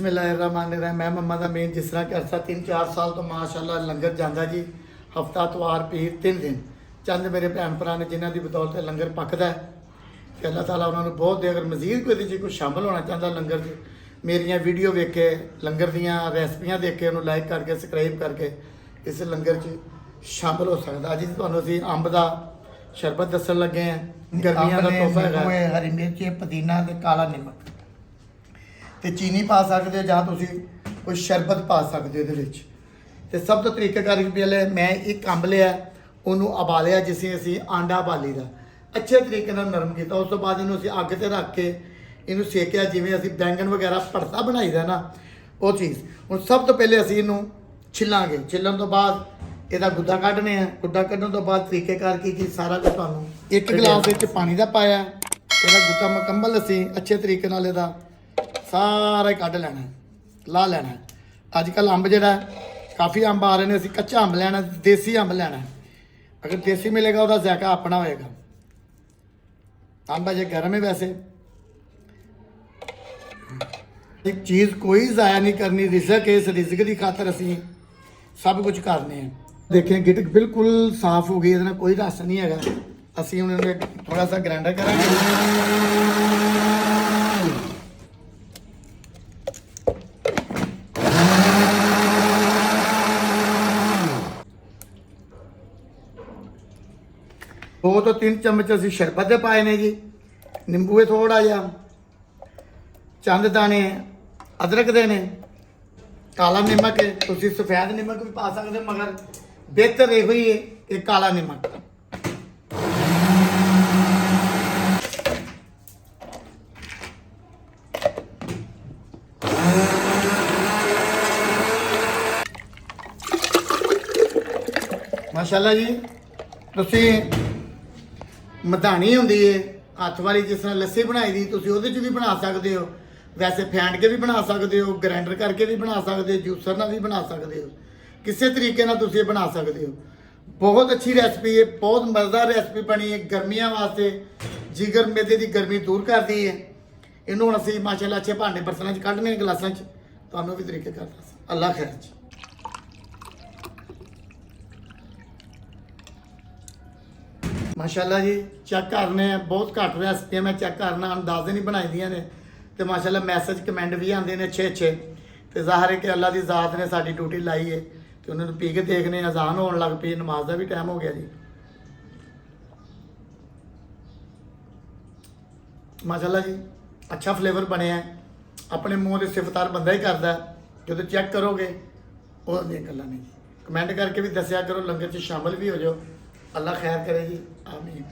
बिस्मिल्लाहिर्रहमानिर्रहीम। मैं मम्मा का मेन जिस तरह कि अरसा 3-4 साल तो माशाअल्लाह लंगर जाता जी। हफ्ता तवार पीर 3 दिन चंद मेरे भैन भरा ने जिन्हों की बदौलत लंगर पकता है कि अल्लाह ताला उन्होंने बहुत दे। अगर मजीद कोई जी कोई शामिल होना चाहता लंगर च मेरिया वीडियो वेख के लंगर दियाँ रेसिपियाँ देख के उन्होंने लाइक करके सबसक्राइब करके इस लंगर च शामिल हो सकता। अज तुहानूं असीं अंब का शरबत दसन लगे हैं। गर्मियां का तोहफा है। हरी मिर्च पुदीना ते काला नमक ते चीनी पा सकते हो, जां तुसीं कोई शरबत पा सकते हो। तो सब तो तरीकेकार पहले मैं एक अंब लिया उन्होंने उबालिया जिसे असी आंडा उबाली का अच्छे तरीके नरम किया। उस तो बाद इन्हूं असीं अग ते रख के इन्हूं सेकिया जिवें असीं बैंगन वगैरह भरता बनाई दा ना वो चीज़। हुण सब तो पहले असीं इन्हूं छिलांगे। छिलन तो बाद ਇਹਦਾ गुद्दा ਕੱਢਨੇ ਆ। गुद्दा ਕੱਢਣ ਤੋਂ ਬਾਅਦ ਤਰੀਕੇਕਾਰ ਕੀ ਚੀਜ਼ ਸਾਰਾ ਕੁਝ ਤੁਹਾਨੂੰ ਇੱਕ ਗਲਾਸ ਵਿੱਚ ਪਾਣੀ ਦਾ ਪਾਇਆ। ਇਹਦਾ ਗੁੱਦਾ ਮੁਕੰਮਲ ਅਸੀਂ ਅੱਛੇ ਤਰੀਕੇ ਨਾਲ ਇਹਦਾ ਸਾਰਾ ਹੀ ਕੱਢ ਲੈਣਾ, ਲਾ ਲੈਣਾ। ਅੱਜ ਕੱਲ ਅੰਬ ਜਿਹੜਾ ਕਾਫੀ ਅੰਬ ਆ ਰਹੇ ਨੇ, ਅਸੀਂ ਕੱਚਾ ਅੰਬ ਲੈਣਾ, ਦੇਸੀ ਅੰਬ ਲੈਣਾ। अगर देसी मिलेगा ਉਹਦਾ ਜ਼ਾਇਕਾ ਆਪਣਾ ਹੋਏਗਾ। ਅੰਬ ਅਜੇ ਗਰਮ ਹੈ वैसे। एक चीज़ कोई ज़ाया नहीं करनी। रिजक है, इस रिजक की खातर असी सब कुछ करने हैं। देखें गिटक बिल्कुल साफ हो गई, ये कोई रस नहीं है। असी उन्हें थोड़ा सा ग्राइंडर करेंगे। दो तो 3 चम्मच असी शरबत दे पाए ने जी। नींबू है थोड़ा जा, चंद दाने अदरक दे ने, काला नमक है। तुसी सफेद नमक भी पा सकते हो, मगर बेहतर ये ही है कि काला नमक। माशाल्लाह जी तुसी मधानी होंदी है हथ वाली, जिस तरह लस्सी बनाई दी तुसी ਉਹਦੇ ਚ भी बना सकते हो। वैसे फैंट के भी बना सकते हो, ग्राइंडर करके भी बना सकते हो, जूसर ना भी बना सकते हो, किसी तरीके ना तुसी बना सकते हो। बहुत अच्छी रेसिपी है, बहुत मज़ेदार रेसिपी बनी है। गर्मियों वास्ते जिगर मेदे की गर्मी दूर करती है। इन्हों हम असी माशाल्लाह अच्छे भांडे बर्तनों कढ़ने गिलासों तो भी तरीके करता। अल्लाह खैर जी। माशाल्लाह जी चेक करने बहुत घट रेसिपियाँ मैं चेक करना, अंदाजे नहीं बनाई दियाँ ने। तो माशाल्लाह मैसेज कमेंट भी आते हैं अच्छे अच्छे। तो ज़ाहिर है कि अल्लाह की ज़ात ने साड़ी ड्यूटी लाई है। तो उन्होंने पी के देखने अजान होने लग पी, नमाज का भी टाइम हो गया जी। माशाल्लाह जी अच्छा फ्लेवर बने हैं। अपने मुँह से सिफतार बंदा ही करता है जो तो चेक करोगे वो गल्लां नहीं जी। कमेंट करके भी दसिया करो, लंगर च शामिल भी हो जाओ। अल्लाह खैर करे जी, आमीन।